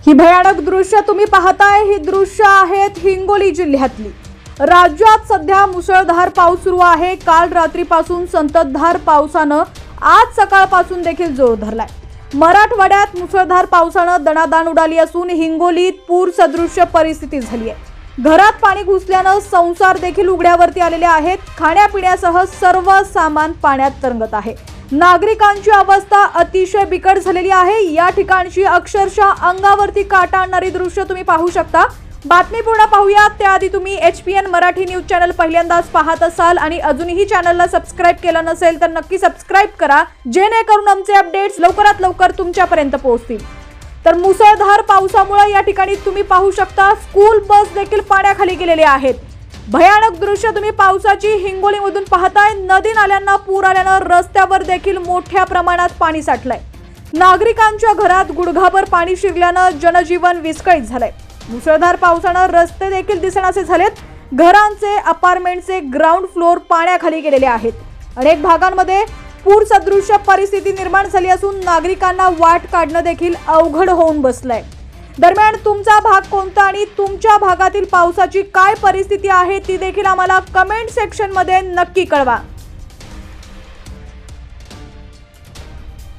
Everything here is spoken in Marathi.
ही भयानक दृश्य तुम्ही पाहताय, ही दृश्य आहेत हिंगोली जिल्ह्यातली। राज्यात सध्या मुसळधार पाऊस सुरू आहे। काल रात्रीपासून संततधार पावसानं आज सकाळपासून देखील जोर धरलाय। मराठवाड्यात मुसळधार पावसानं दणादाण उडाली असून हिंगोलीत पूर सदृश्य परिस्थिती झाली आहे। घरात पाणी घुसल्यानं संसार देखील उघड्यावरती आलेले आहेत। खाण्यापिण्यासह सर्व सामान पाण्यात तरंगत आहे। नागरिकांची अवस्था अतिशय बिकट झालेली आहे। या ठिकाणची अक्षरशः अंगावरती काटा आणणारी दृश्य तुम्ही पाहू शकता। बातमी पूर्ण पाहूया त्याआधी तुम्ही HPN मराठी न्यूज चॅनल पहिल्यांदाच पाहत असाल आणि अजूनही चॅनलला सबस्क्राइब केलं नसेल तर नक्की सबस्क्राइब करा, जेणेकरून आमचे अपडेट्स लवकरात लवकर तुमच्यापर्यंत पोहोचतील। तर मुसळधार पावसामुळे या ठिकाणी तुम्ही पाहू शकता स्कूल बस देखील पाण्याखाली गेलेले आहेत। भयानक दृश्य तुम्ही पावसाची हिंगोलीमधून पाहताय। नदी नाल्यांना पूर आल्यानं रस्त्यावर देखील मोठ्या प्रमाणात पाणी साठलंय। नागरिकांच्या घरात गुडघाभर पाणी शिरल्यानं जनजीवन विस्कळीत झालंय। मुसळधार पावसानं रस्ते देखील दिसेनासे झालेत। घरांचे, अपार्टमेंटचे ग्राउंड फ्लोर पाण्याखाली गेलेले आहेत। अनेक भागांमध्ये पूर सदृश्य परिस्थिती निर्माण झाली असून नागरिकांना वाट काढणं देखील अवघड होऊन बसलंय। दरम्यान तुमचा भाग कोणता आणि तुमच्या भागातील पावसाची काय परिस्थिती आहे ती देखील आम्हाला कमेंट सेक्शन मध्ये नक्की कळवा।